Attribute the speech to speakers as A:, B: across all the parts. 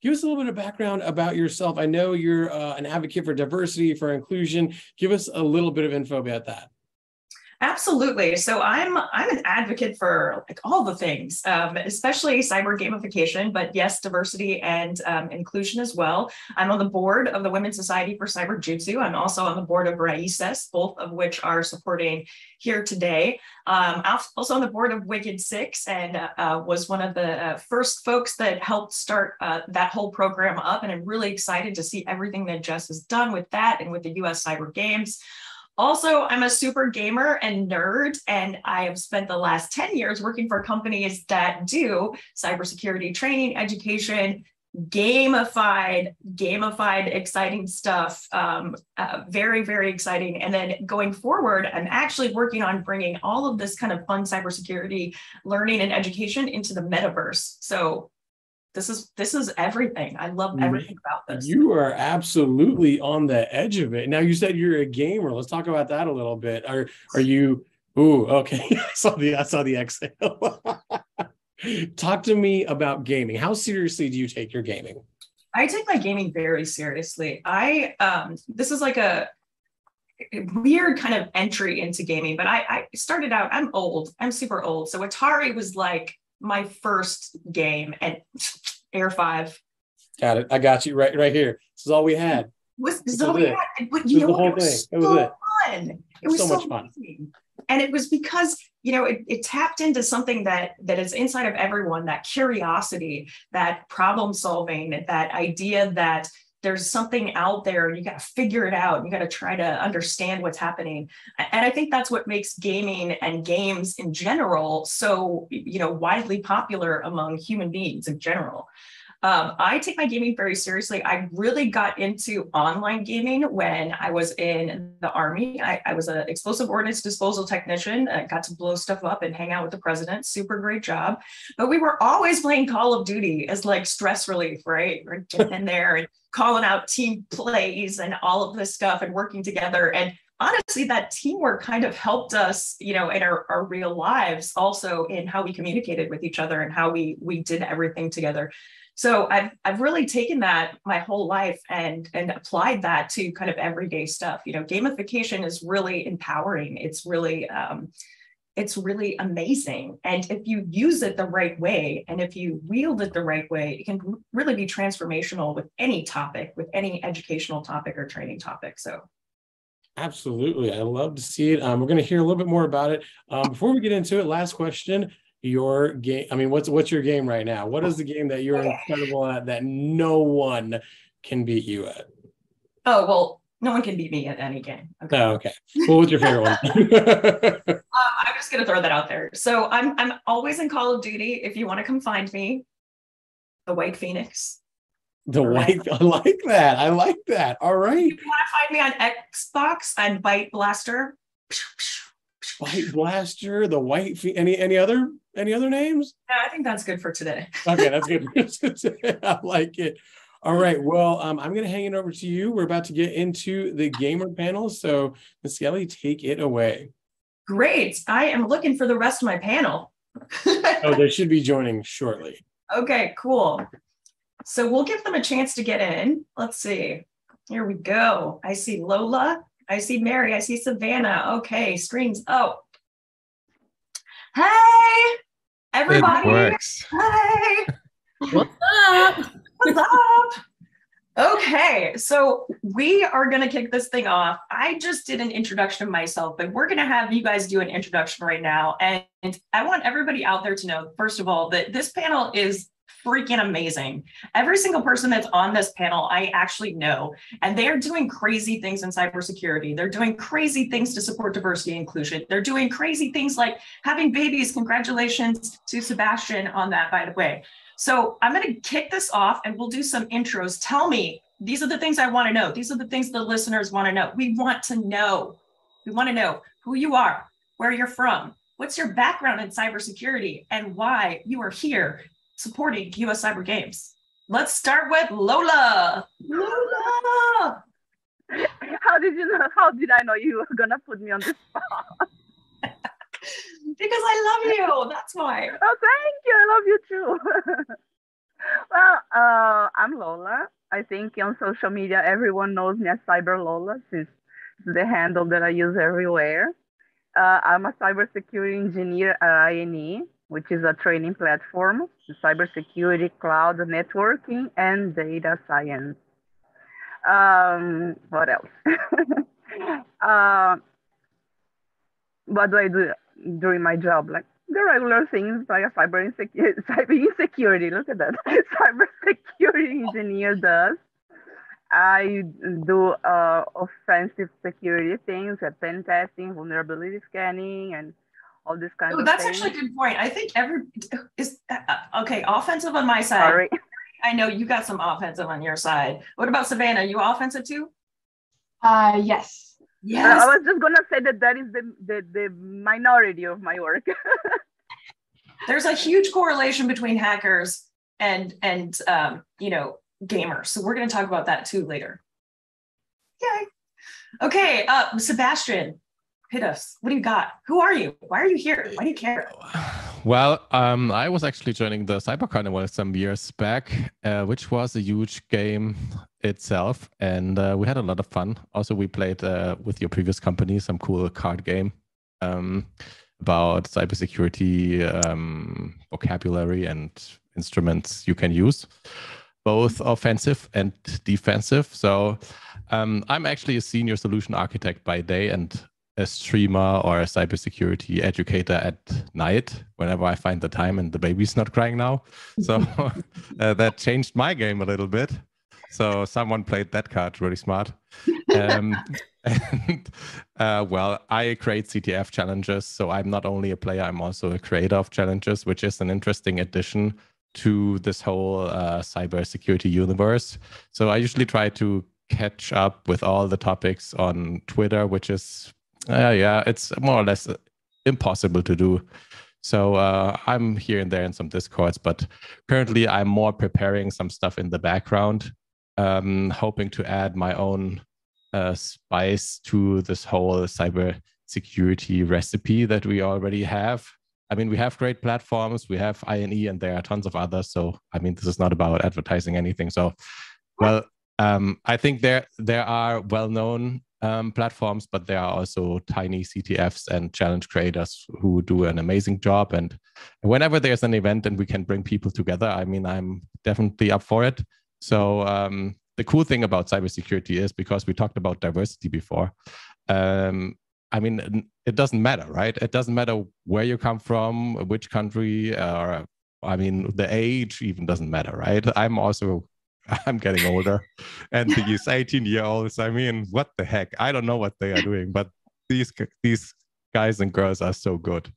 A: Give us a little bit of background about yourself. I know you're an advocate for diversity, for inclusion. Give us a little bit of info about that.
B: Absolutely. So I'm an advocate for like all the things, especially cyber gamification, but yes, diversity and inclusion as well. I'm on the board of the Women's Society for Cyber Jutsu. I'm also on the board of Raices, both of which are supporting here today. I'm also on the board of Wicked Six and was one of the first folks that helped start that whole program up. And I'm really excited to see everything that Jess has done with that and with the US Cyber Games. Also, I'm a super gamer and nerd, and I have spent the last 10 years working for companies that do cybersecurity training, education, gamified, exciting stuff. Very, very exciting. And then going forward, I'm actually working on bringing all of this kind of fun cybersecurity learning and education into the metaverse. So this is everything. I love everything about this.
A: You are absolutely on the edge of it. Now, you said you're a gamer. Let's talk about that a little bit. Are you? Ooh, okay. I saw the exhale. Talk to me about gaming. How seriously do you take your gaming?
B: I take my gaming very seriously. This is like a weird kind of entry into gaming, but I started out, I'm old. I'm super old. So Atari was like my first game, and Air 5.
A: Got it. I got you right here. This is all we had.
B: This is all we had. But you know,
A: it was so
B: fun. It was so much fun. And it was because, you know, it tapped into something that is inside of everyone, that curiosity, that problem solving, that idea that there's something out there and you got to figure it out. You got to try to understand what's happening. And I think that's what makes gaming and games in general so, you know, widely popular among human beings in general. I take my gaming very seriously. I really got into online gaming when I was in the Army. I was an explosive ordnance disposal technician. I got to blow stuff up and hang out with the president. Super great job. But we were always playing Call of Duty as like stress relief, right? We're getting in there and calling out team plays and all of this stuff and working together. And honestly, that teamwork kind of helped us, you know, in our real lives, also in how we communicated with each other and how we did everything together. So I've really taken that my whole life and applied that to kind of everyday stuff. You know, gamification is really empowering. It's really amazing. And if you use it the right way, and if you wield it the right way, it can really be transformational with any topic, with any educational topic or training topic. So.
A: Absolutely. I love to see it. We're going to hear a little bit more about it. Before we get into it, last question. Your game, I mean, what's your game right now? What is the game that you're incredible at that no one can beat you at?
B: Oh, well, no one can beat me at any game.
A: Okay. Oh, okay. Well, what's your favorite one?
B: I'm just going to throw that out there. So I'm always in Call of Duty. If you want to come find me, the White Phoenix.
A: I like that. I like that. All right.
B: If you want to find me on Xbox, I'm Byte Blaster.
A: Byte Blaster, the White any other names?
B: Yeah, I think that's good for today.
A: Okay, that's good. I like it. All right. Well, I'm going to hang it over to you. We're about to get into the gamer panel. So, Ms. Skelly, take it away.
B: Great. I am looking for the rest of my panel.
A: Oh, they should be joining shortly.
B: Okay, cool. So we'll give them a chance to get in. Let's see. Here we go. I see Lola. I see Mary. I see Savannah. Okay, screens. Oh. Hey, everybody. Hey.
C: What's up?
B: What's up? Okay, so we are going to kick this thing off. I just did an introduction of myself, but we're going to have you guys do an introduction right now. And I want everybody out there to know, first of all, that this panel is freaking amazing. Every single person that's on this panel, I actually know, and they are doing crazy things in cybersecurity. They're doing crazy things to support diversity and inclusion. They're doing crazy things like having babies. Congratulations to Sebastian on that, by the way. So I'm going to kick this off and we'll do some intros. Tell me, these are the things I want to know. These are the things the listeners want to know. We want to know. We want to know who you are, where you're from, what's your background in cybersecurity, and why you are here supporting US Cyber Games. Let's start with Lola. Lola!
C: How did I know you were gonna put me on the spot?
B: Because I love you, that's why.
C: Oh, thank you, I love you too. Well, I'm Lola. I think on social media, everyone knows me as Cyber Lola, since it's the handle that I use everywhere. I'm a cybersecurity engineer at INE, which is a training platform in cybersecurity, cloud networking, and data science. What else? uh, what do I do during my job? Like the regular things like a cyber insecurity. Look at that. Cyber security engineer does. I do offensive security things, pen testing, vulnerability scanning, and all this kind
B: Oh,
C: of
B: that's
C: things.
B: actually a good point. I think okay, offensive on my side.
C: Sorry.
B: I know you got some offensive on your side. What about Savannah? You offensive too?
D: Yes.
B: Yes.
C: I was just gonna say that is the minority of my work.
B: There's a huge correlation between hackers and gamers. So we're going to talk about that too later. Yay. Okay, Sebastian, hit us. What do you got? Who are you? Why are you here? Why do you care?
E: Well, I was actually joining the Cyber Carnival some years back, which was a huge game itself, and we had a lot of fun. Also, we played with your previous company some cool card game about cybersecurity vocabulary and instruments you can use, both offensive and defensive. So I'm actually a senior solution architect by day and a streamer or a cybersecurity educator at night whenever I find the time and the baby's not crying now. So that changed my game a little bit. So someone played that card really smart. Well, I create CTF challenges. So I'm not only a player, I'm also a creator of challenges, which is an interesting addition to this whole cybersecurity universe. So I usually try to catch up with all the topics on Twitter, which is it's more or less impossible to do. So I'm here and there in some Discords, but currently I'm more preparing some stuff in the background, hoping to add my own spice to this whole cyber security recipe that we already have. I mean, we have great platforms, we have INE, and there are tons of others. So, I mean, this is not about advertising anything. So, well, I think there are well-known platforms, but there are also tiny CTFs and challenge creators who do an amazing job. And whenever there's an event and we can bring people together, I mean, I'm definitely up for it. So the cool thing about cybersecurity is, because we talked about diversity before, I mean, it doesn't matter, right? It doesn't matter where you come from, which country, or I mean, the age even doesn't matter, right? I'm getting older, and these 18-year-olds, I mean, what the heck? I don't know what they are doing, but these guys and girls are so good.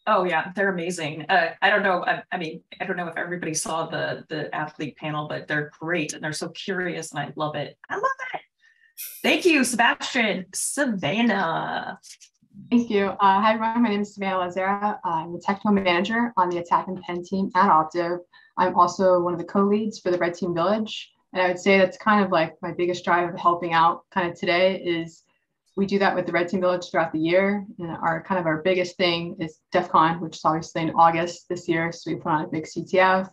B: Oh yeah, they're amazing. I don't know. I mean, I don't know if everybody saw the athlete panel, but they're great and they're so curious, and I love it. I love it. Thank you, Sebastian. Savannah.
D: Thank you. Hi, everyone. My name is Savannah Lazara. I'm the technical manager on the attack and pen team at Optiv. I'm also one of the co-leads for the Red Team Village. And I would say that's kind of like my biggest drive of helping out kind of today is we do that with the Red Team Village throughout the year. And our biggest thing is DEF CON, which is obviously in August this year. So we put on a big CTF,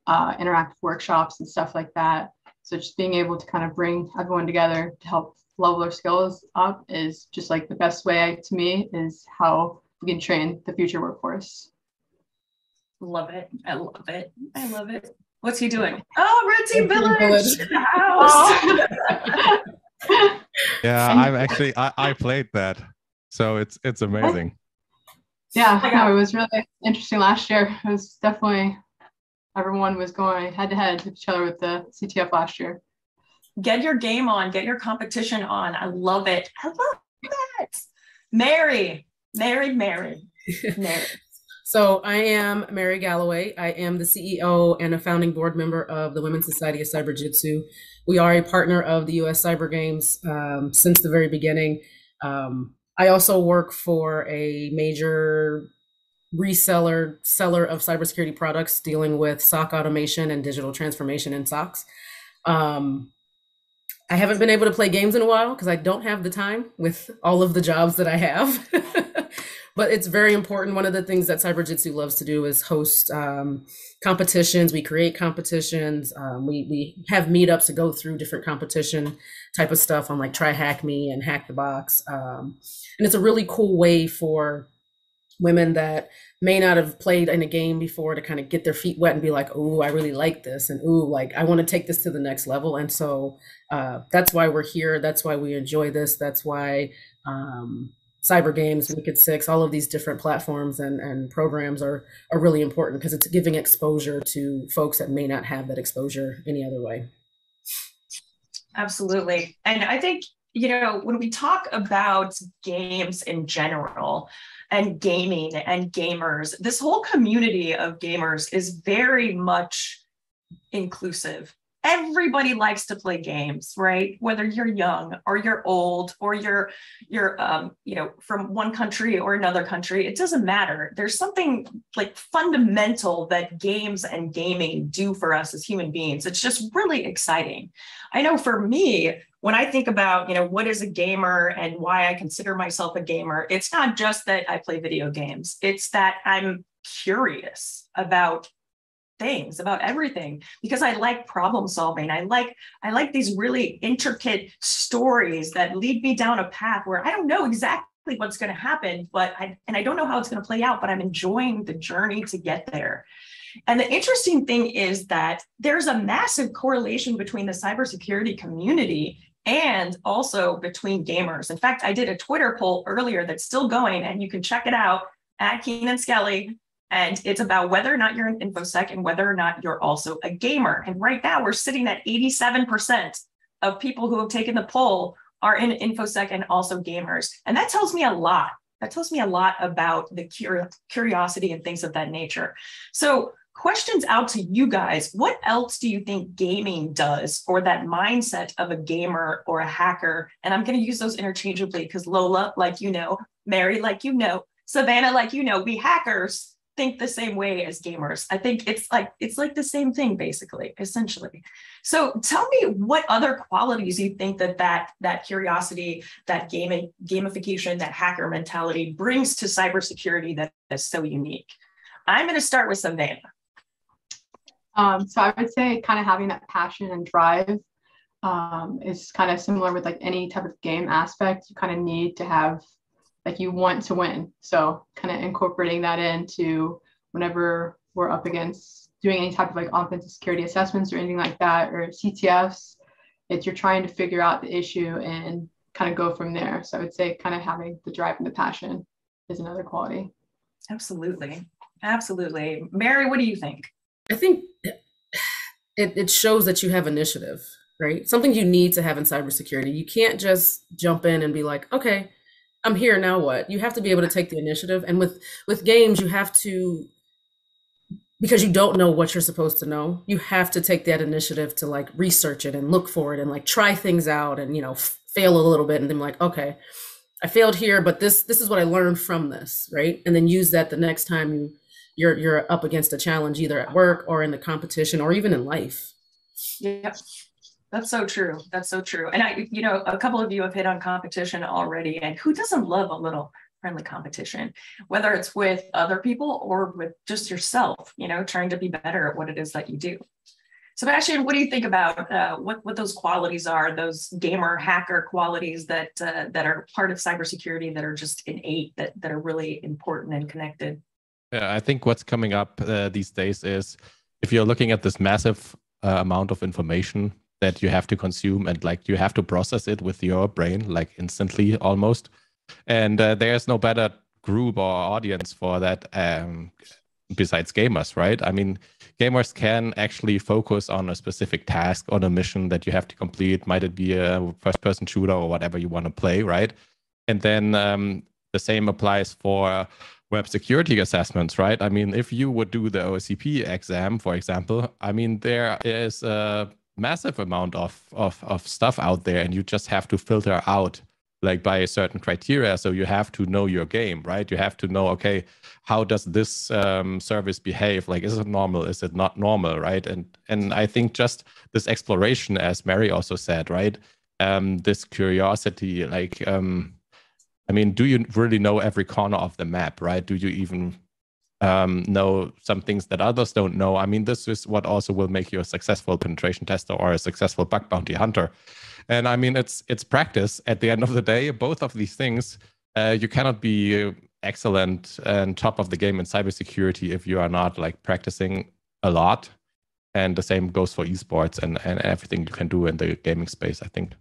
D: interactive workshops and stuff like that. So just being able to kind of bring everyone together to help level their skills up is just like the best way, to me, is how we can train the future workforce.
B: Love it. I love it. I love it. What's he doing? Oh, Red Team Village in the house.
E: Yeah, I'm actually, I played that. So it's amazing.
D: Yeah, no, it was really interesting last year. It was definitely, everyone was going head to head with each other with the CTF last year.
B: Get your game on, get your competition on. I love it. I love it. Mary.
F: So I am Mary Galloway. I am the CEO and a founding board member of the Women's Society of Cyber Jitsu. We are a partner of the US Cyber Games since the very beginning. I also work for a major seller of cybersecurity products dealing with SOC automation and digital transformation in SOCs. I haven't been able to play games in a while because I don't have the time with all of the jobs that I have. But it's very important. One of the things that Cyber Jitsu loves to do is host competitions. We create competitions. We have meetups to go through different competition type of stuff on like Try Hack Me and Hack the Box. And it's a really cool way for women that may not have played in a game before to kind of get their feet wet and be like, oh, I really like this. And ooh, like I want to take this to the next level. And so that's why we're here. That's why we enjoy this. That's why Cyber Games, Wicked Six, all of these different platforms and programs are really important because it's giving exposure to folks that may not have that exposure any other way.
B: Absolutely. And I think, you know, when we talk about games in general and gaming and gamers, this whole community of gamers is very much inclusive. Everybody likes to play games, right? Whether you're young or you're old or you're you know, from one country or another country, it doesn't matter. There's something like fundamental that games and gaming do for us as human beings. It's just really exciting. I know for me, when I think about, you know, what is a gamer and why I consider myself a gamer, it's not just that I play video games. It's that I'm curious about things, about everything, because I like problem solving. I like these really intricate stories that lead me down a path where I don't know exactly what's going to happen, but I don't know how it's going to play out, but I'm enjoying the journey to get there. And the interesting thing is that there's a massive correlation between the cybersecurity community and also between gamers. In fact, I did a Twitter poll earlier that's still going, and you can check it out at Keenan Skelly. And it's about whether or not you're an InfoSec and whether or not you're also a gamer. And right now we're sitting at 87% of people who have taken the poll are in InfoSec and also gamers. And that tells me a lot. That tells me a lot about the curiosity and things of that nature. So questions out to you guys. What else do you think gaming does for that mindset of a gamer or a hacker? And I'm going to use those interchangeably because Lola, like you know, Mary, like you know, Savannah, like you know, we hackers think the same way as gamers. I think it's like the same thing, basically, essentially. So tell me what other qualities you think that curiosity, that gamification, that hacker mentality brings to cybersecurity that is so unique. I'm going to start with Savannah.
D: So I would say kind of having that passion and drive is kind of similar with like any type of game aspect. You kind of need to have, like, you want to win. So kind of incorporating that into whenever we're up against doing any type of like offensive security assessments or anything like that, or CTFs, you're trying to figure out the issue and kind of go from there. So I would say kind of having the drive and the passion is another quality.
B: Absolutely. Absolutely. Mary, what do you think?
F: I think it shows that you have initiative, right? Something you need to have in cybersecurity. You can't just jump in and be like, okay, I'm here, now what? You have to be able to take the initiative. And with games, you have to, because you don't know what you're supposed to know, you have to take that initiative to like research it and look for it and like try things out and, you know, fail a little bit and then like, okay, I failed here, but this is what I learned from this, right? And then use that the next time you're up against a challenge, either at work or in the competition or even in life.
B: Yep. That's so true. That's so true. And you know, a couple of you have hit on competition already, and who doesn't love a little friendly competition, whether it's with other people or with just yourself, you know, trying to be better at what it is that you do. Sebastian, what do you think about what those qualities are, those gamer hacker qualities that are part of cybersecurity that are just innate, that are really important and connected?
E: Yeah, I think what's coming up these days is if you're looking at this massive amount of information that you have to consume and like you have to process it with your brain like instantly almost, and there's no better group or audience for that besides gamers, right? I mean, gamers can actually focus on a specific task, on a mission that you have to complete. Might it be a first-person shooter or whatever you want to play, right? And then the same applies for web security assessments, right? I mean, if you would do the OSCP exam, for example, I mean, there is a massive amount of stuff out there, and you just have to filter out like by a certain criteria. So you have to know your game, right? You have to know, okay, how does this service behave? Like, is it normal? Is it not normal, right? And I think just this exploration, as Mary also said, right? This curiosity, like, I mean, do you really know every corner of the map, right? Do you even know some things that others don't know? I mean, this is what also will make you a successful penetration tester or a successful bug bounty hunter. And I mean, it's practice at the end of the day. Both of these things, you cannot be excellent and top of the game in cybersecurity if you are not like practicing a lot. And the same goes for esports and everything you can do in the gaming space, I think.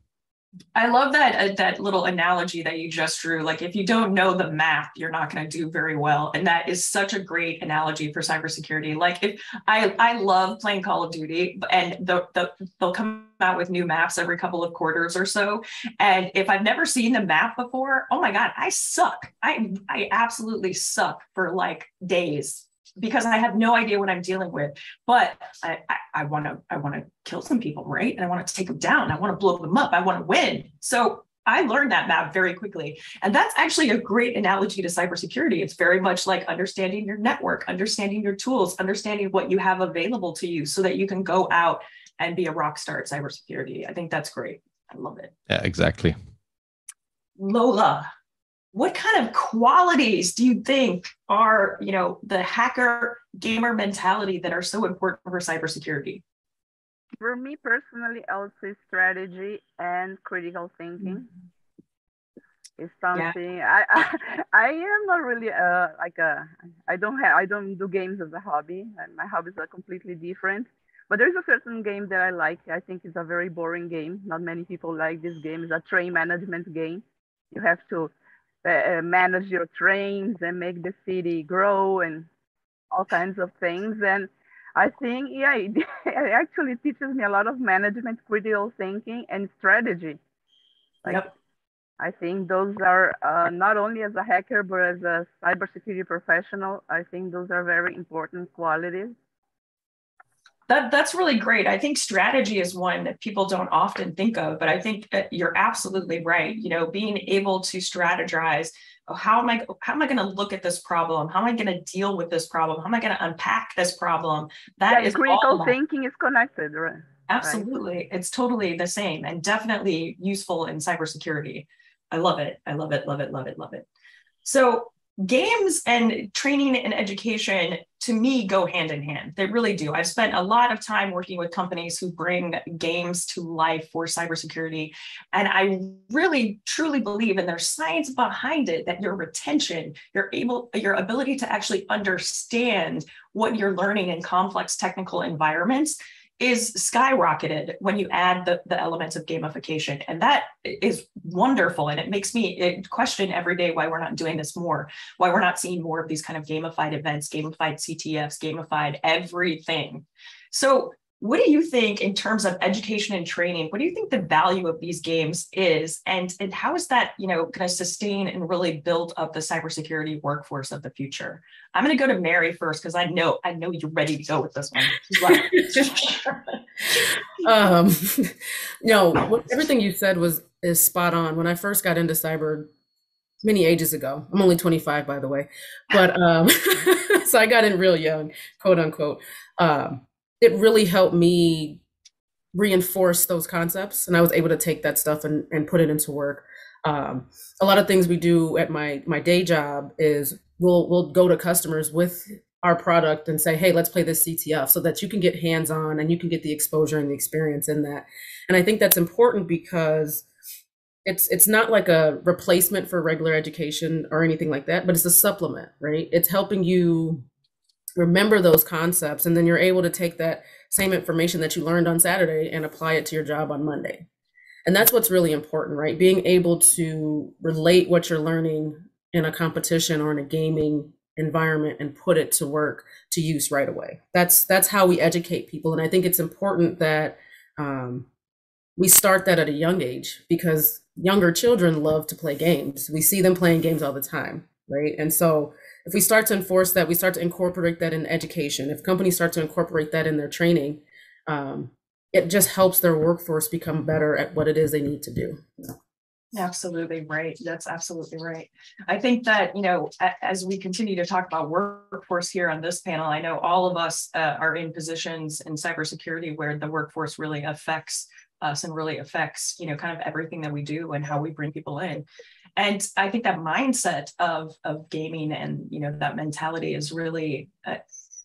B: I love that little analogy that you just drew. Like, if you don't know the map, you're not going to do very well. And that is such a great analogy for cybersecurity. Like, if I love playing Call of Duty, and they'll come out with new maps every couple of quarters or so. And if I've never seen the map before, oh my God, I suck. I absolutely suck for like days, because I have no idea what I'm dealing with. But I want to kill some people, right? And I want to take them down. I want to blow them up. I want to win. So I learned that map very quickly. And that's actually a great analogy to cybersecurity. It's very much like understanding your network, understanding your tools, understanding what you have available to you so that you can go out and be a rock star at cybersecurity. I think that's great. I love it.
E: Yeah, exactly.
B: Lola, what kind of qualities do you think are, the hacker gamer mentality that are so important for cybersecurity?
C: For me personally, I would say strategy and critical thinking is something. Yeah. I am not really I don't do games as a hobby, and my hobbies are completely different. But there's a certain game that I like. I think it's a very boring game. Not many people like this game. It's a train management game. You have to manage your trains and make the city grow and all kinds of things. And I think, yeah, it actually teaches me a lot of management, critical thinking, and strategy.
B: Yep.
C: I think those are not only as a hacker, but as a cybersecurity professional, I think those are very important qualities.
B: That's really great. I think strategy is one that people don't often think of, but I think you're absolutely right. Being able to strategize, how am I going to look at this problem? How am I going to deal with this problem? How am I going to unpack this problem? That is
C: critical thinking is connected, right?
B: Absolutely. Right. It's totally the same and definitely useful in cybersecurity. I love it. I love it. Love it. Love it. Love it. So games and training and education, to me, go hand in hand. They really do. I've spent a lot of time working with companies who bring games to life for cybersecurity. And I really, truly believe, and there's science behind it, that your retention, your ability to actually understand what you're learning in complex technical environments is skyrocketed when you add the elements of gamification. And that is wonderful. And it makes me question every day why we're not doing this more, why we're not seeing more of these kind of gamified events, gamified CTFs, gamified everything. So what do you think in terms of education and training? What do you think the value of these games is? And how is that, going to sustain and really build up the cybersecurity workforce of the future? I'm going to go to Mary first, because I know you're ready to go with this one.
F: Everything you said is spot on. When I first got into cyber many ages ago, I'm only 25, by the way, but so I got in real young, quote unquote. It really helped me reinforce those concepts, and I was able to take that stuff and put it into work. A lot of things we do at my day job is we'll go to customers with our product and say, hey, let's play this CTF, so that you can get hands-on and you can get the exposure and the experience in that. And I think that's important because it's not like a replacement for regular education or anything like that, but it's a supplement, right? It's helping you remember those concepts, and then you're able to take that same information that you learned on Saturday and apply it to your job on Monday. And that's what's really important, right? Being able to relate what you're learning in a competition or in a gaming environment and put it to work to use right away. That's how we educate people. And I think it's important that we start that at a young age, because younger children love to play games. We see them playing games all the time, right? And so if we start to enforce that, we start to incorporate that in education. If companies start to incorporate that in their training, it just helps their workforce become better at what it is they need to do.
B: Absolutely right. That's absolutely right. I think that, as we continue to talk about workforce here on this panel, I know all of us are in positions in cybersecurity where the workforce really affects us and really affects, kind of everything that we do and how we bring people in. And I think that mindset of gaming and, you know, that mentality is really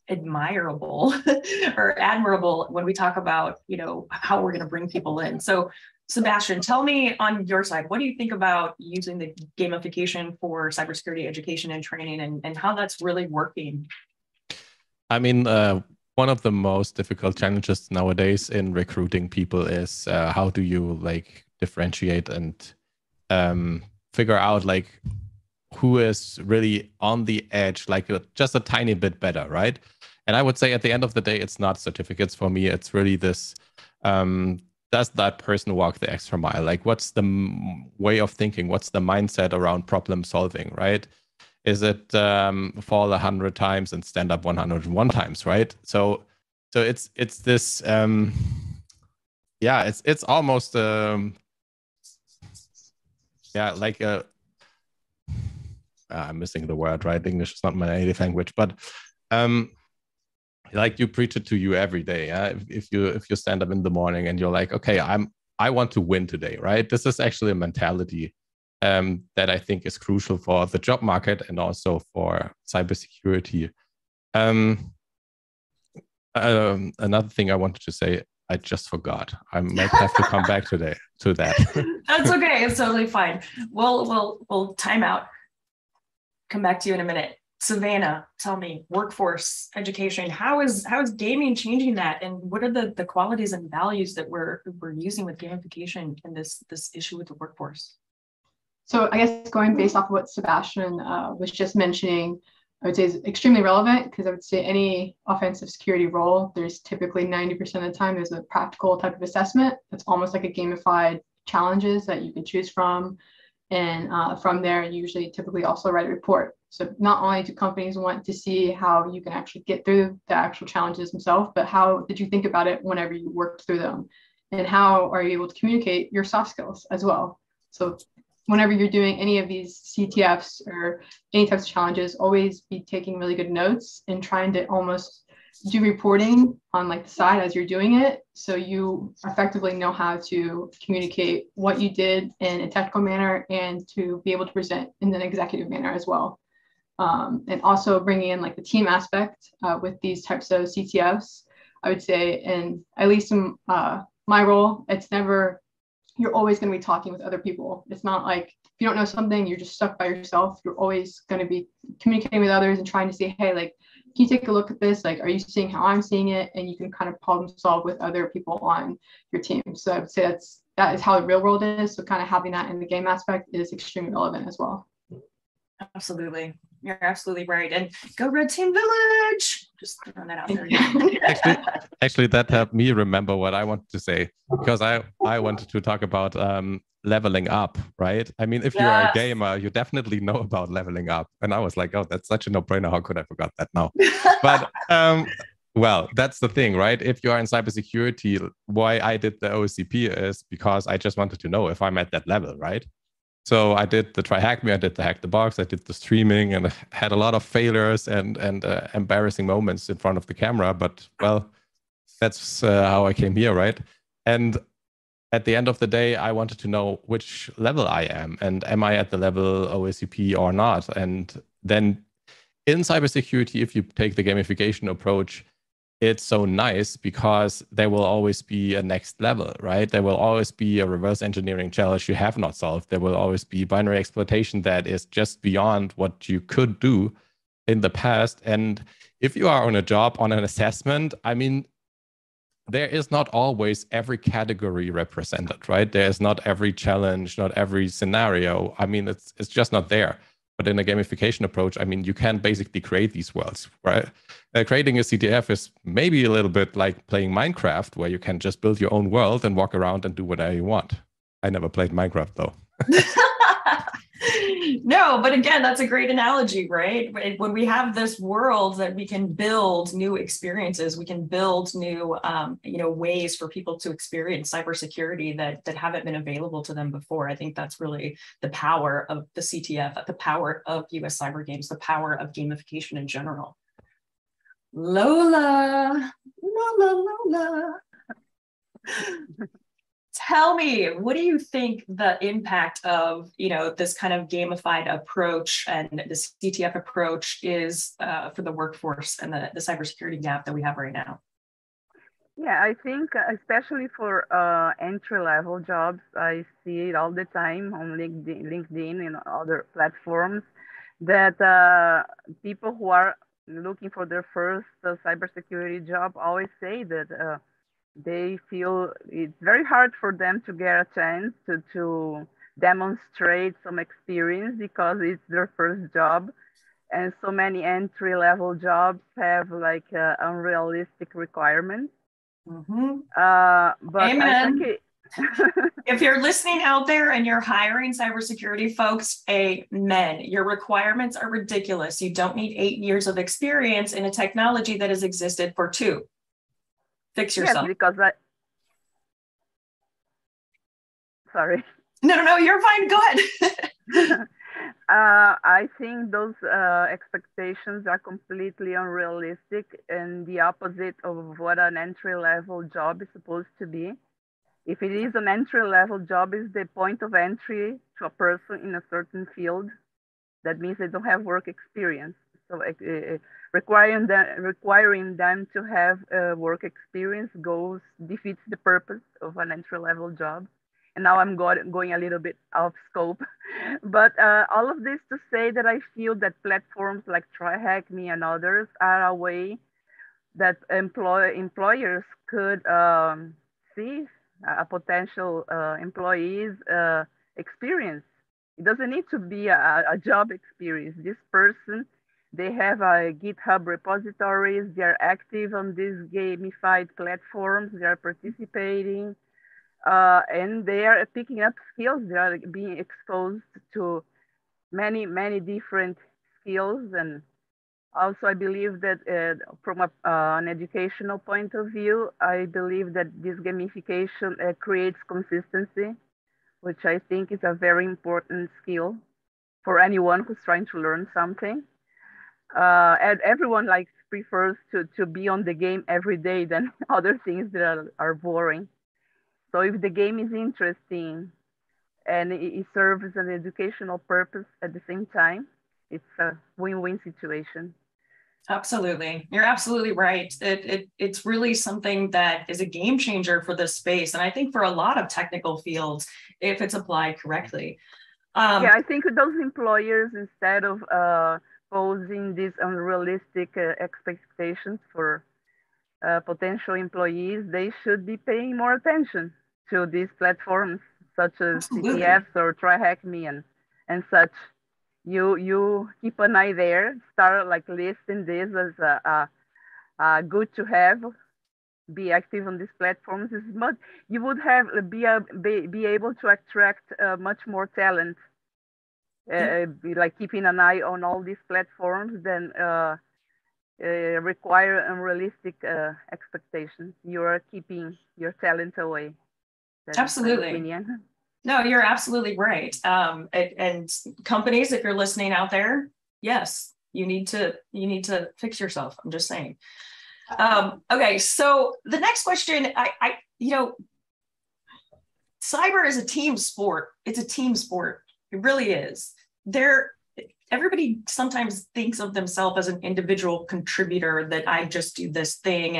B: admirable or admirable when we talk about, you know, how we're going to bring people in. So Sebastian, tell me on your side, what do you think about using the gamification for cybersecurity education and training, and how that's really working?
E: I mean, one of the most difficult challenges nowadays in recruiting people is how do you like differentiate and figure out like who is really on the edge, like just a tiny bit better, right? And I would say at the end of the day, it's not certificates for me. It's really this, does that person walk the extra mile? Like what's the way of thinking? What's the mindset around problem solving, right? Is it fall 100 times and stand up 101 times, right? So it's this, yeah, it's almost, yeah, like I'm missing the word, right? English is not my native language, but like you preach it to you every day. If you stand up in the morning and you're like, okay, I want to win today, right? This is actually a mentality that I think is crucial for the job market and also for cybersecurity. Another thing I wanted to say, I just forgot. I might have to come back to that.
B: That's okay. It's totally fine. We'll time out. Come back to you in a minute. Savannah, tell me, workforce education, how is gaming changing that, and what are the qualities and values that we're using with gamification in this issue with the workforce?
D: So I guess going based off of what Sebastian was just mentioning, I would say is extremely relevant, because I would say any offensive security role, there's typically 90% of the time there's a practical type of assessment. It's almost like a gamified challenges that you can choose from. And from there, you usually typically also write a report. So not only do companies want to see how you can actually get through the actual challenges themselves, but how did you think about it whenever you worked through them? And how are you able to communicate your soft skills as well? So whenever you're doing any of these CTFs or any types of challenges, always be taking really good notes and trying to almost do reporting on like the side as you're doing it, so you effectively know how to communicate what you did in a technical manner and to be able to present in an executive manner as well. And also bringing in like the team aspect with these types of CTFs, I would say, and at least in my role, it's never, you're always going to be talking with other people. It's not like if you don't know something, you're just stuck by yourself. You're always going to be communicating with others and trying to say, hey, like, can you take a look at this? Like, are you seeing how I'm seeing it? And you can kind of problem solve with other people on your team. So I would say that is how the real world is. So kind of having that in the game aspect is extremely relevant as well.
B: Absolutely. You're absolutely right. And go Red Team Village. Just throwing that out there.
E: Actually, that helped me remember what I wanted to say, because I wanted to talk about leveling up, right? I mean, if you are a gamer, you definitely know about leveling up. And I was like, oh, that's such a no-brainer. How could I forget that now? But well, that's the thing, right? If you are in cybersecurity, why I did the OCP is because I just wanted to know if I'm at that level, right? So I did the try hack me, I did the hack the box, I did the streaming, and had a lot of failures and embarrassing moments in front of the camera. But well, that's how I came here, right? And at the end of the day, I wanted to know which level I am, and am I at the level OSCP or not? And then in cybersecurity, if you take the gamification approach, it's so nice because there will always be a next level, right? There will always be a reverse engineering challenge you have not solved. There will always be binary exploitation that is just beyond what you could do in the past. And if you are on a job, on an assessment, I mean, there is not always every category represented, right? There is not every challenge, not every scenario. I mean, it's just not there. But in a gamification approach, I mean, you can basically create these worlds, right? Creating a CTF is maybe a little bit like playing Minecraft, where you can just build your own world and walk around and do whatever you want. I never played Minecraft, though.
B: No, but again, that's a great analogy, right? When we have this world that we can build new experiences, we can build new, ways for people to experience cybersecurity that haven't been available to them before. I think that's really the power of the CTF, the power of US Cyber Games, the power of gamification in general. Lola. Tell me, what do you think the impact of, this kind of gamified approach and the CTF approach is for the workforce and the cybersecurity gap that we have right now?
C: Yeah, I think especially for entry-level jobs, I see it all the time on LinkedIn and other platforms that people who are looking for their first cybersecurity job always say that they feel it's very hard for them to get a chance to demonstrate some experience because it's their first job. And so many entry-level jobs have like unrealistic requirements. But
B: Amen.
C: I think
B: if you're listening out there and you're hiring cybersecurity folks, amen. Your requirements are ridiculous. You don't need 8 years of experience in a technology that has existed for 2. Fix yourself.
C: Yes, because sorry.
B: No, you're fine. Go ahead.
C: I think those expectations are completely unrealistic and the opposite of what an entry-level job is supposed to be. If it is an entry-level job, is the point of entry to a person in a certain field. That means they don't have work experience. So requiring them to have work experience defeats the purpose of an entry-level job. And now I'm going a little bit off scope, but all of this to say that I feel that platforms like TryHackMe and others are a way that employers could see a potential employee's experience. It doesn't need to be a job experience. This person, they have a GitHub repositories, they're active on these gamified platforms, they are participating, and they are picking up skills. They are being exposed to many, many different skills. And also I believe that from an educational point of view, I believe that this gamification creates consistency, which I think is a very important skill for anyone who's trying to learn something. And everyone prefers to be on the game every day than other things that are boring. So if the game is interesting and it serves an educational purpose at the same time, it's a win-win situation.
B: Absolutely. You're absolutely right. It's really something that is a game changer for this space. And I think for a lot of technical fields, if it's applied correctly.
C: Yeah, I think those employers, instead of posing these unrealistic expectations for potential employees, they should be paying more attention to these platforms such as CTFs or TryHackMe and such. You keep an eye there, start listing this as good to have, be active on these platforms. You would be able to attract much more talent, keeping an eye on all these platforms than require unrealistic expectations. You are keeping your talent away. That's
B: absolutely. No, you're absolutely right. And companies, if you're listening out there, yes, you need to fix yourself. I'm just saying. Okay, so the next question, cyber is a team sport. It's a team sport. It really is. Everybody sometimes thinks of themselves as an individual contributor, that I just do this thing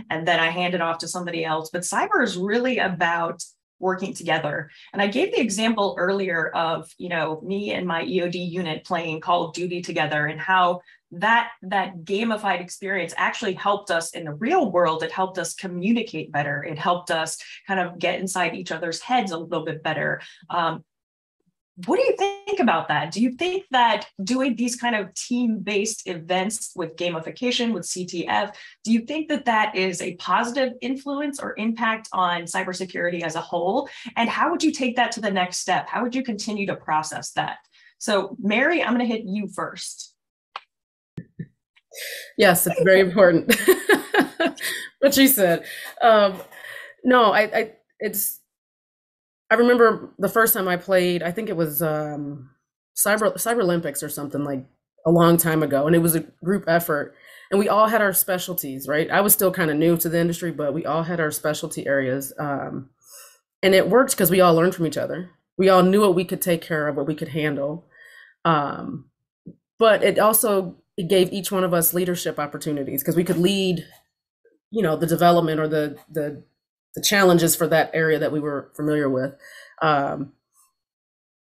B: and then I hand it off to somebody else. But cyber is really about working together. And I gave the example earlier of, me and my EOD unit playing Call of Duty together, and how that gamified experience actually helped us in the real world. It helped us communicate better. It helped us kind of get inside each other's heads a little bit better. What do you think about that? Do you think that doing these kind of team-based events with gamification, with CTF, do you think that that is a positive influence or impact on cybersecurity as a whole? And how would you take that to the next step? How would you continue to process that? So Mary, I'm going to hit you first.
F: Yes, it's very important. What you said. No, I remember the first time I played, I think it was Cyber Olympics or something, like a long time ago. And it was a group effort and we all had our specialties, right? I was still kind of new to the industry, but we all had our specialty areas. And it worked because we all learned from each other. We all knew what we could take care of, what we could handle. But it gave each one of us leadership opportunities because we could lead, the development or the challenges for that area that we were familiar with.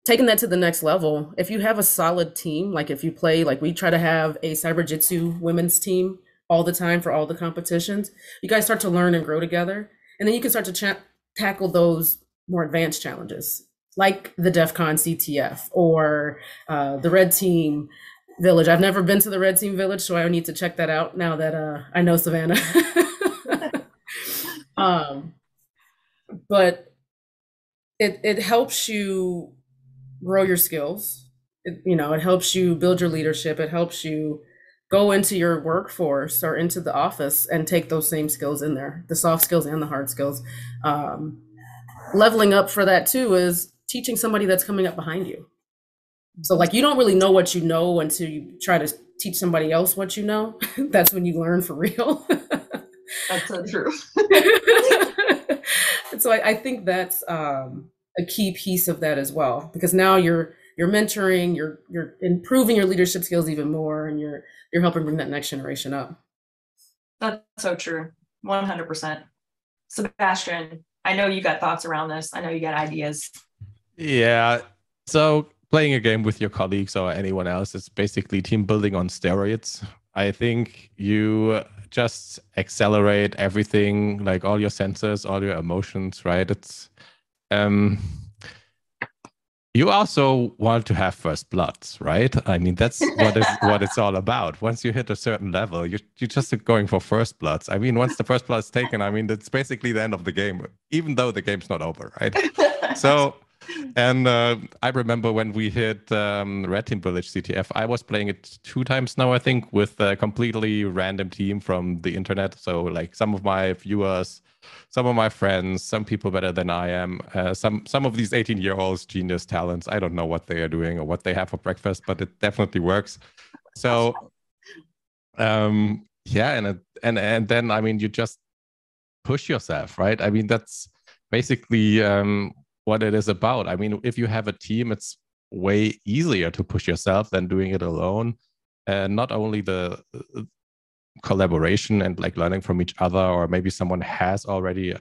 F: Taking that to the next level, if you have a solid team, like if you play, like we try to have a Cyberjitsu women's team all the time for all the competitions, you guys start to learn and grow together. And then you can start to tackle those more advanced challenges, like the DEF CON CTF or the Red Team Village. I've never been to the Red Team Village, so I need to check that out now that I know Savannah. But it helps you grow your skills. It helps you build your leadership. It helps you go into your workforce or into the office and take those same skills in there, the soft skills and the hard skills. Leveling up for that too is teaching somebody that's coming up behind you. So like you don't really know what you know until you try to teach somebody else what you know. That's when you learn for real.
B: That's so true.
F: So I think that's a key piece of that as well, because now you're mentoring, you're improving your leadership skills even more, and you're helping bring that next generation up.
B: That's so true. 100%. Sebastian, I know you got thoughts around this. I know you got ideas.
E: Yeah. So playing a game with your colleagues or anyone else is basically team building on steroids. I think you just accelerate everything, like all your senses, all your emotions, right? It's you also want to have first bloods, right? I mean, that's what it's all about. Once you hit a certain level, you're just going for first bloods. I mean, once the first blood is taken, I mean, it's basically the end of the game, even though the game's not over, right? So, and I remember when we hit Red Team Village CTF, I was playing it 2 times now, I think, with a completely random team from the internet. So like some of my viewers, some of my friends, some people better than I am, some of these 18-year-olds, genius talents. I don't know what they are doing or what they have for breakfast, but it definitely works. So, yeah, and then I mean, you just push yourself, right? I mean, that's basically what it is about. I mean, if you have a team, it's way easier to push yourself than doing it alone. And not only the collaboration and like learning from each other, or maybe someone has already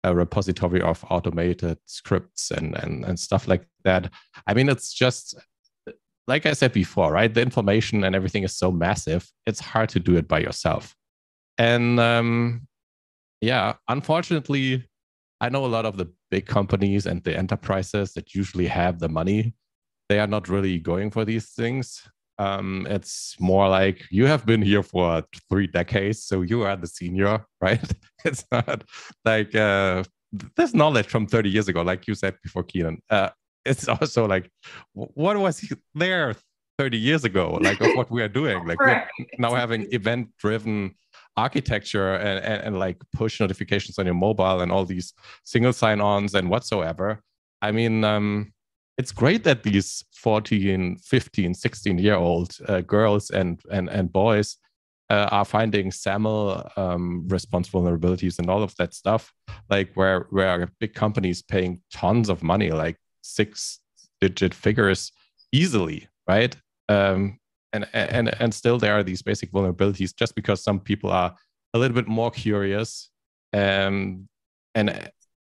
E: a repository of automated scripts and stuff like that. I mean, it's just like I said before, right? The information and everything is so massive, it's hard to do it by yourself. And yeah, unfortunately, I know a lot of the big companies and the enterprises that usually have the money, they are not really going for these things. It's more like you have been here for 3 decades, so you are the senior, right? It's not like there's knowledge from 30 years ago, like you said before, Keenan. It's also like, what was there 30 years ago, like of what we are doing? Like we're now having event-driven architecture and like push notifications on your mobile and all these single sign-ons and whatsoever. I mean, it's great that these 14, 15, 16-year-old girls and boys are finding SAML response vulnerabilities and all of that stuff, like where big companies paying tons of money, like 6-digit figures easily, right? And still there are these basic vulnerabilities just because some people are a little bit more curious. And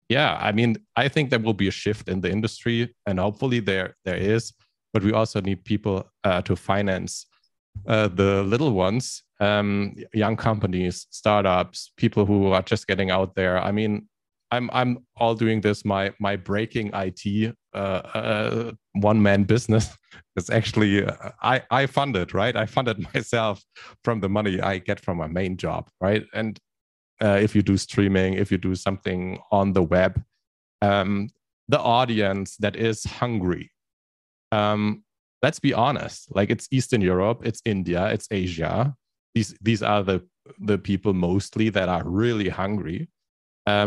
E: yeah, I mean, I think there will be a shift in the industry, and hopefully there is, but we also need people to finance the little ones, young companies, startups, people who are just getting out there. I mean, I'm all doing this. My breaking IT one-man business is actually I fund it, right? I fund it myself from the money I get from my main job, right? And if you do streaming, if you do something on the web, the audience that is hungry, let's be honest, like it's Eastern Europe, it's India, it's Asia. These are the people mostly that are really hungry,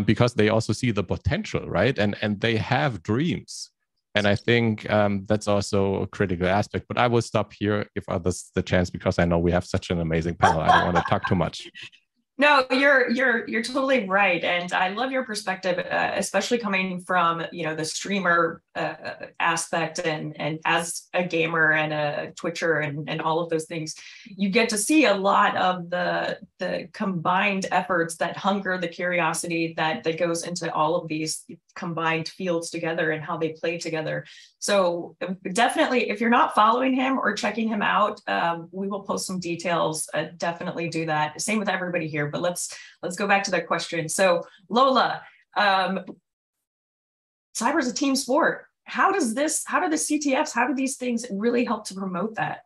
E: because they also see the potential, right? And they have dreams. And I think that's also a critical aspect. But I will stop here, give others the chance, because I know we have such an amazing panel. I don't want to talk too much.
B: No, you're totally right, and I love your perspective, especially coming from the streamer aspect, and as a gamer and a Twitcher and all of those things, you get to see a lot of the combined efforts, that hunger, the curiosity that goes into all of these combined fields together and how they play together. So definitely, if you're not following him or checking him out, we will post some details. Definitely do that. Same with everybody here. But let's go back to that question. So Lola, cyber is a team sport. How do the CTFs, how do these things really help to promote that?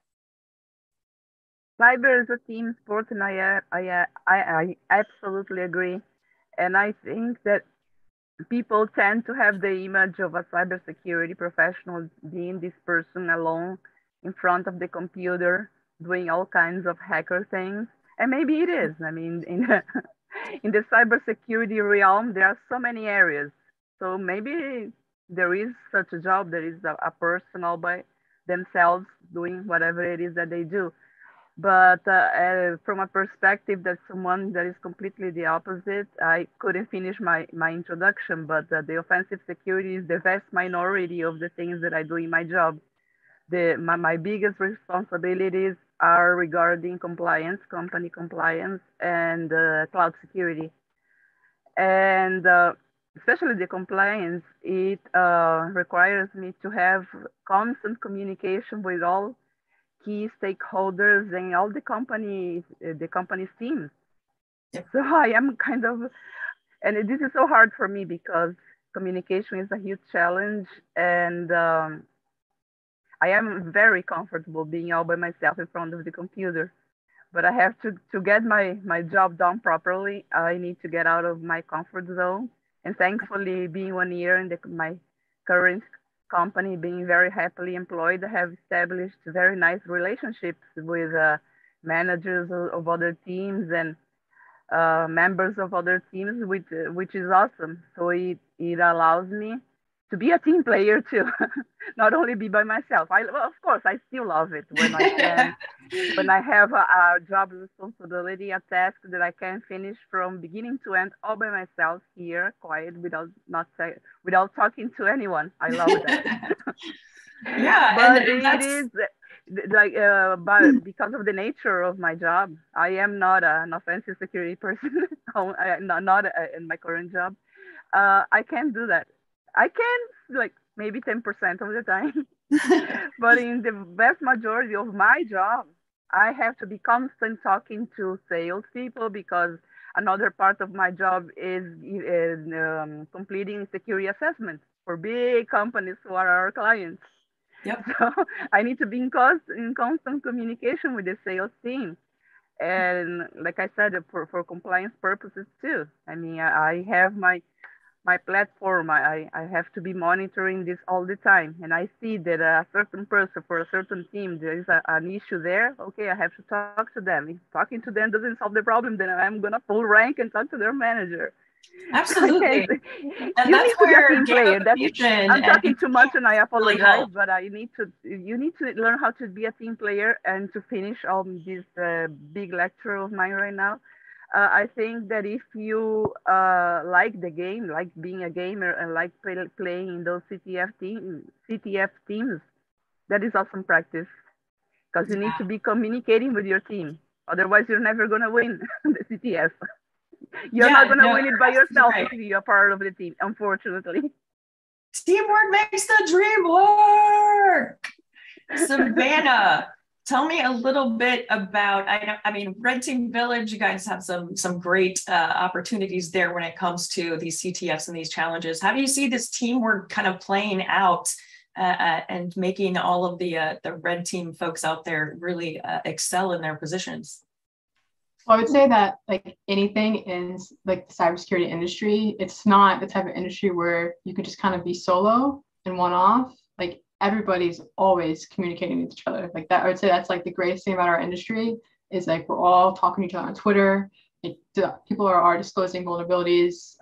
C: Cyber is a team sport, and I absolutely agree. And I think that people tend to have the image of a cybersecurity professional being this person alone in front of the computer doing all kinds of hacker things. And maybe it is. I mean, in the cybersecurity realm, there are so many areas. So maybe there is such a job. There is a person all by themselves doing whatever it is that they do. But from a perspective that someone that is completely the opposite, I couldn't finish my introduction, but the offensive security is the vast minority of the things that I do in my job. My biggest responsibilities are regarding compliance, company compliance, and cloud security. And especially the compliance, it requires me to have constant communication with all key stakeholders and all the company's teams. Yep. So I am kind of, and this is so hard for me because communication is a huge challenge, and I am very comfortable being all by myself in front of the computer. But I have to get my job done properly. I need to get out of my comfort zone. And thankfully, being 1 year in my current company, being very happily employed, I have established very nice relationships with managers of other teams and members of other teams, which is awesome. So it allows me to be a team player too, not only be by myself. Of course, I still love it when I can, when I have a job responsibility, a task that I can finish from beginning to end all by myself here, quiet, without talking to anyone. I love that.
B: Yeah,
C: but it is like, but because of the nature of my job, I am not an offensive security person. not in my current job. I can't do that. I can, like, maybe 10% of the time, but in the vast majority of my job, I have to be constant talking to salespeople because another part of my job is completing security assessments for big companies who are our clients.
B: Yep.
C: So I need to be in constant communication with the sales team. And like I said, for compliance purposes too. I mean, I have my platform, I have to be monitoring this all the time. And I see that a certain person for a certain team, there is an issue there. Okay, I have to talk to them. If talking to them doesn't solve the problem, then I'm going to pull rank and talk to their manager.
B: Absolutely.
C: And you need to be a team player. I'm talking too much and I apologize, but you need to learn how to be a team player. And to finish all this big lecture of mine right now, I think that if you like the game, like being a gamer and like playing in those CTF teams, that is awesome practice, because you need to be communicating with your team. Otherwise, you're never going to win the CTF. You're not going to win it by yourself if you're part of the team, unfortunately.
B: Teamwork makes the dream work. Savannah, tell me a little bit about, I mean, Red Team Village, you guys have some great opportunities there when it comes to these CTFs and these challenges. How do you see this teamwork kind of playing out and making all of the Red Team folks out there really excel in their positions?
D: Well, I would say that, like anything in like the cybersecurity industry, it's not the type of industry where you could just kind of be solo and one-off. Like everybody's always communicating with each other. Like that, I would say that's like the greatest thing about our industry is like we're all talking to each other on Twitter. People are disclosing vulnerabilities,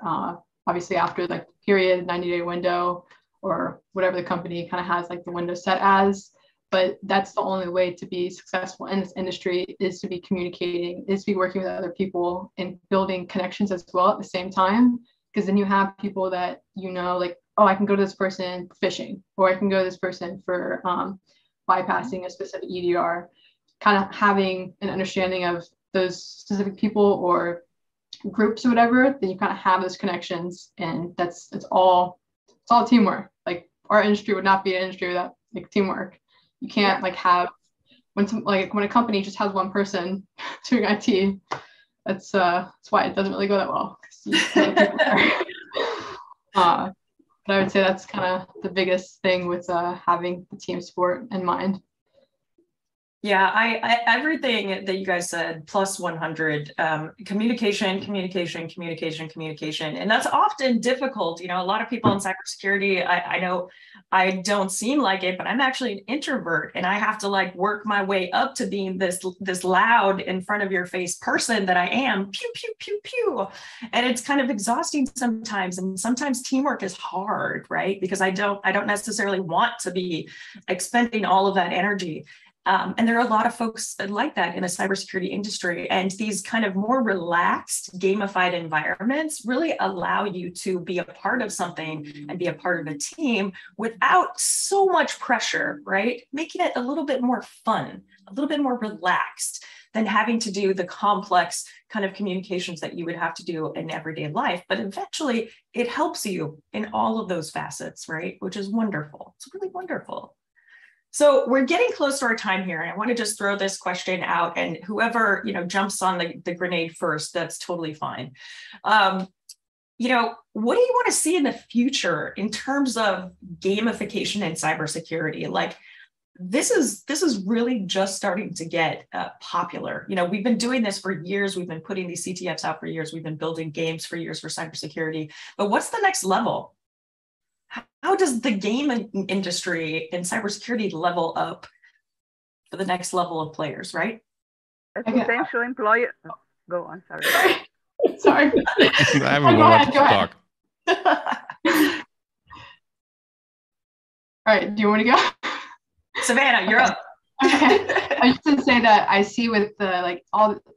D: obviously after like the period 90-day window or whatever the company kind of has like the window set as. but that's the only way to be successful in this industry, is to be communicating, is to be working with other people and building connections as well at the same time. Because then you have people that, you know, like, oh, I can go to this person for fishing, or I can go to this person for bypassing a specific EDR. Kind of having an understanding of those specific people or groups or whatever, then you kind of have those connections, and it's all teamwork. Like, our industry would not be an industry without like teamwork. You can't like have when a company just has one person doing IT, that's why it doesn't really go that well. But I would say that's kind of the biggest thing with having the team sport in mind.
B: Yeah, I everything that you guys said plus 100, communication, and that's often difficult. You know, a lot of people in cybersecurity, I know I don't seem like it, but I'm actually an introvert, and I have to like work my way up to being this loud in front of your face person that I am. Pew pew pew pew, and it's kind of exhausting sometimes. And sometimes teamwork is hard, right? Because I don't necessarily want to be expending all of that energy. And there are a lot of folks like that in the cybersecurity industry. And these kind of more relaxed, gamified environments really allow you to be a part of something and be a part of a team without so much pressure, right? Making it a little bit more fun, a little bit more relaxed than having to do the complex kind of communications that you would have to do in everyday life. But eventually it helps you in all of those facets, right? Which is wonderful. It's really wonderful. So we're getting close to our time here, and I want to just throw this question out, and whoever, you know, jumps on the grenade first, that's totally fine. You know, what do you want to see in the future in terms of gamification and cybersecurity? Like, this is really just starting to get popular. You know, we've been doing this for years. We've been putting these CTFs out for years. We've been building games for years for cybersecurity. But what's the next level? How does the game industry and cybersecurity level up for the next level of players, right?
C: A potential employer. Oh, go on, sorry.
D: Sorry.
E: I haven't wanted to talk.
D: All right, do you want to go?
B: Savannah, you're up.
D: Okay. I used to say that I see with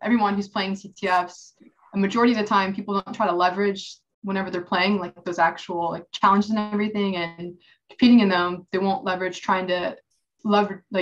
D: everyone who's playing CTFs, a majority of the time people don't try to leverage whenever they're playing like those actual like challenges and everything and competing in them. They won't leverage trying to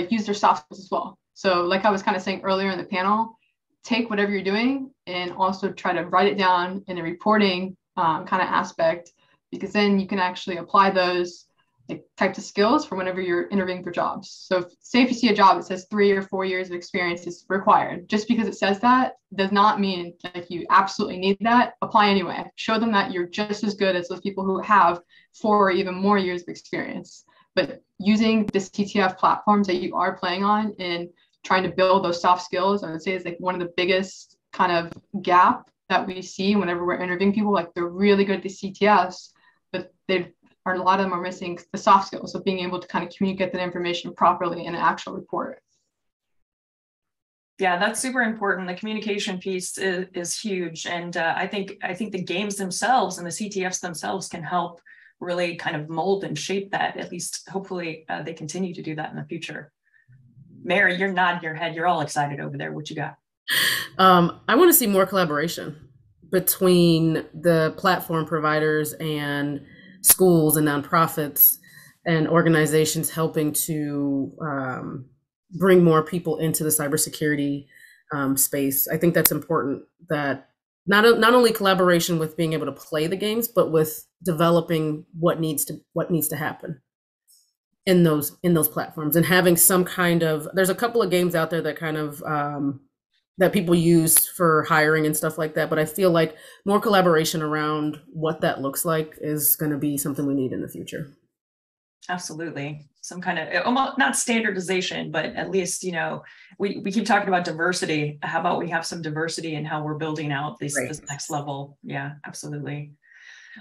D: use their soft skills as well. So like I was kind of saying earlier in the panel, take whatever you're doing and also try to write it down in a reporting kind of aspect, because then you can actually apply those like types of skills for whenever you're interviewing for jobs. So say if you see a job that says 3 or 4 years of experience is required, just because it says that does not mean like you absolutely need that. Apply anyway. Show them that you're just as good as those people who have 4 or even more years of experience. But using the CTF platforms that you are playing on and trying to build those soft skills, I would say is like one of the biggest kind of gap that we see whenever we're interviewing people. Like, they're really good at the CTFs, but a lot of them are missing the soft skills of being able to kind of communicate that information properly in an actual report.
B: Yeah, that's super important. The communication piece is huge. And I think the games themselves and the CTFs themselves can help really kind of mold and shape that. At least hopefully they continue to do that in the future. Mary, you're nodding your head. You're all excited over there. What you got?
F: I want to see more collaboration between the platform providers and schools and nonprofits and organizations helping to bring more people into the cybersecurity space. I think that's important, that not only collaboration with being able to play the games, but with developing what needs to happen in those platforms, and having some kind of, there's a couple of games out there that kind of that people use for hiring and stuff like that. But I feel like more collaboration around what that looks like is going to be something we need in the future. Absolutely.
B: Some kind of, almost not standardization, but at least, you know, we keep talking about diversity. How about we have some diversity in how we're building out this next level? Yeah, absolutely.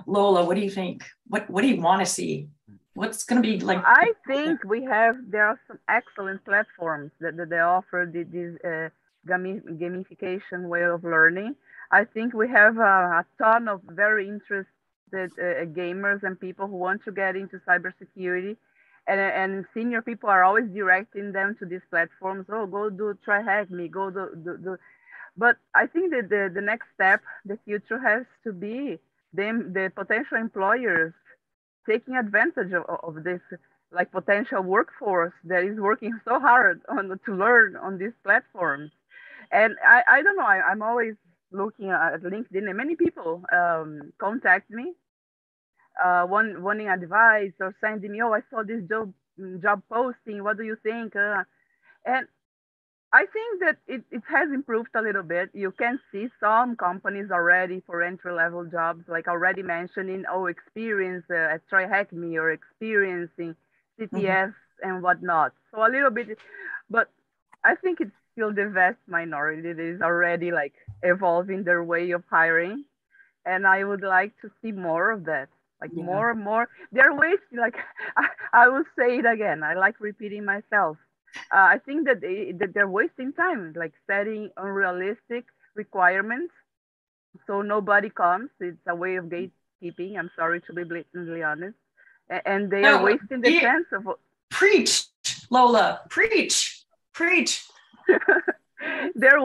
B: Lola, what do you think? What do you want to see? What's going to be like?
C: I think there are some excellent platforms that they offer this gamification way of learning. I think we have a ton of very interested gamers and people who want to get into cybersecurity, and senior people are always directing them to these platforms. Oh, go try hack me, go do. But I think that the next step, the future has to be the potential employers taking advantage of this like potential workforce that is working so hard to learn on these platforms. And I don't know, I'm always looking at LinkedIn, and many people contact me, wanting advice or sending me, oh, I saw this job posting, what do you think? And I think that it has improved a little bit. You can see some companies already for entry-level jobs, like already mentioning, oh, experience at Try Hack Me or experience in CTF and whatnot. So a little bit, but I think it's still the vast minority that is already like evolving their way of hiring. And I would like to see more of that, like more and more. They're wasting, like, I will say it again. I like repeating myself. I think that they're wasting time, like setting unrealistic requirements so nobody comes. It's a way of gatekeeping. I'm sorry to be blatantly honest. And they are wasting the chance of...
B: Preach, Lola, preach.
C: There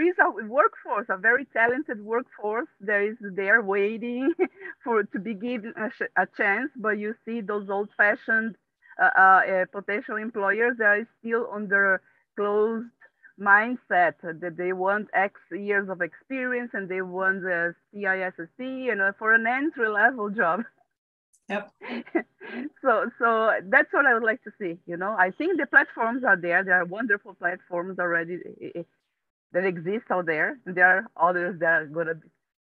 C: is a workforce, a very talented workforce. They are waiting to be given a chance, but you see those old-fashioned potential employers that are still on their closed mindset that they want X years of experience and they want the CISSP and for an entry-level job.
B: Yep.
C: So that's what I would like to see. I think the platforms are there. There are wonderful platforms already that exist out there. And there are others that are going to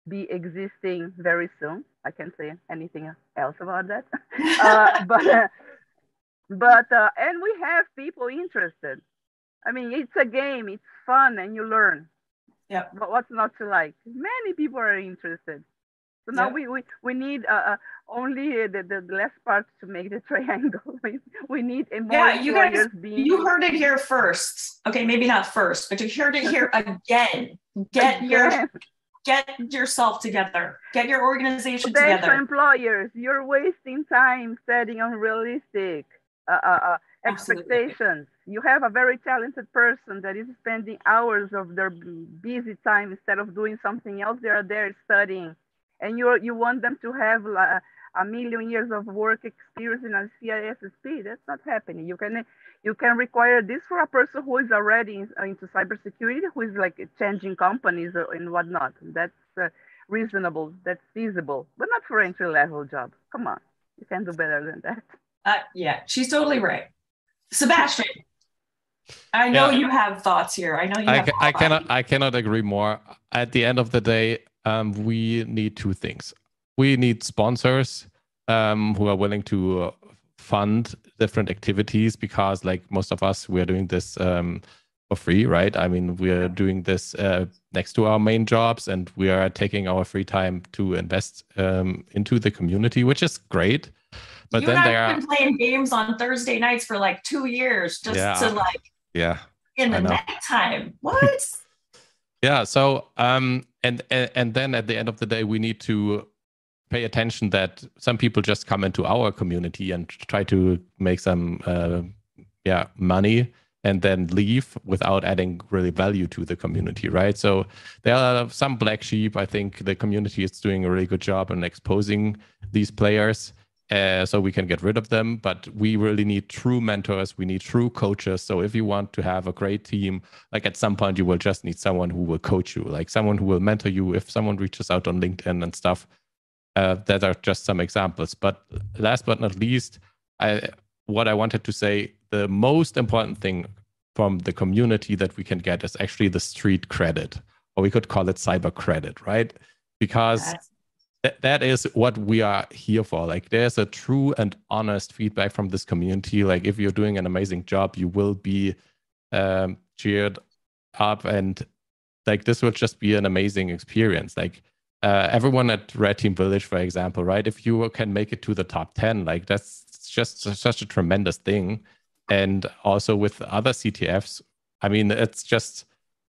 C: be existing very soon. I can't say anything else about that. But and we have people interested. I mean, it's a game, it's fun, and you learn.
B: Yeah.
C: But what's not to like? Many people are interested. So now we need only the last part to make the triangle. We need more employers being...
B: You heard it here first. Okay, maybe not first, but you heard it here again. Get yourself together. Get your organization together.
C: Employers, you're wasting time setting unrealistic expectations. You have a very talented person that is spending hours of their busy time instead of doing something else. They are there studying, and you want them to have a million years of work experience in a CISSP. That's not happening. You can require this for a person who is already into cybersecurity, who is like changing companies and whatnot. That's reasonable. That's feasible, but not for entry-level job. Come on, you can do better than that.
B: Yeah, she's totally right. Sebastian, I know you have thoughts here. I know you have
E: I cannot agree more. At the end of the day, we need two things. We need sponsors who are willing to fund different activities, because like most of us, we're doing this for free, right? I mean, we're doing this next to our main jobs, and we are taking our free time to invest into the community, which is great. But then they are
B: been playing games on Thursday nights for like 2 years just to in the nighttime. What?
E: Yeah. So and then at the end of the day, we need to pay attention that some people just come into our community and try to make some money and then leave without adding really value to the community, right? So there are some black sheep. I think the community is doing a really good job in exposing these players. So we can get rid of them, but we really need true mentors. We need true coaches. So if you want to have a great team, like at some point you will just need someone who will coach you, like someone who will mentor you. If someone reaches out on LinkedIn and stuff, that are just some examples. But last but not least, what I wanted to say, the most important thing from the community that we can get is actually the street credit, or we could call it cyber credit, right? Because that is what we are here for. Like, there's a true and honest feedback from this community. Like, if you're doing an amazing job, you will be cheered up, and like this will just be an amazing experience. Like everyone at Red Team Village, for example, right? If you can make it to the top 10, like that's just such a tremendous thing. And also with other CTFs, I mean, it's just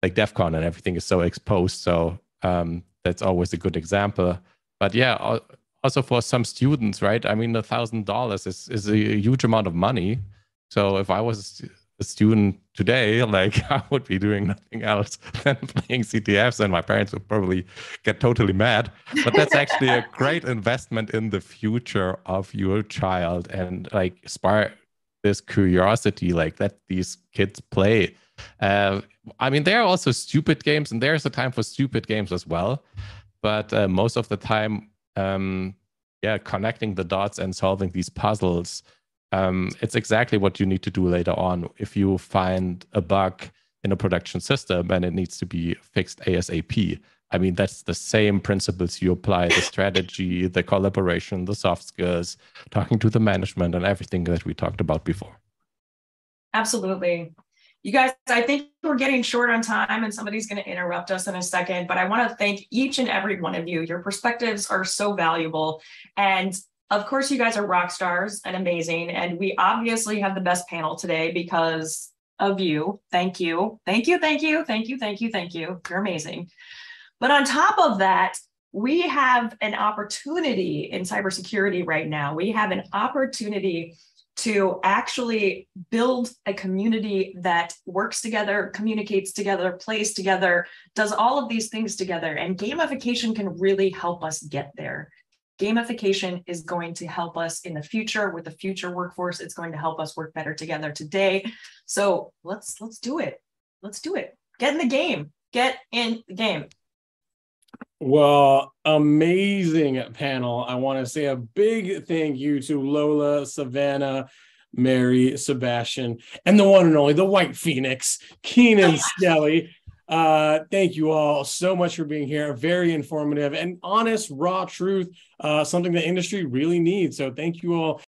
E: like DEF CON and everything is so exposed. So that's always a good example. But yeah, also for some students, right? I mean, $1,000 is a huge amount of money. So if I was a student today, like I would be doing nothing else than playing CTFs, and my parents would probably get totally mad. But that's actually a great investment in the future of your child, and like spark this curiosity, like let these kids play. I mean, there are also stupid games, and there's a time for stupid games as well. But most of the time, yeah, connecting the dots and solving these puzzles, it's exactly what you need to do later on. If you find a bug in a production system and it needs to be fixed ASAP, I mean, that's the same principles you apply, the strategy, the collaboration, the soft skills, talking to the management, and everything that we talked about before.
B: Absolutely. You guys, I think we're getting short on time and somebody's going to interrupt us in a second, but I want to thank each and every one of you. Your perspectives are so valuable. And of course, you guys are rock stars and amazing. And we obviously have the best panel today because of you. Thank you. Thank you. Thank you. Thank you. Thank you. Thank you. You're amazing. But on top of that, we have an opportunity in cybersecurity right now. We have an opportunity to actually build a community that works together, communicates together, plays together, does all of these things together. And gamification can really help us get there. Gamification is going to help us in the future with the future workforce. It's going to help us work better together today. So let's do it. Let's do it. Get in the game. Get in the game.
A: Well, amazing panel. I want to say a big thank you to Lola, Savannah, Mary, Sebastian, and the one and only, the White Phoenix, Keenan Skelly. Thank you all so much for being here. Very informative and honest, raw truth, something the industry really needs. So thank you all.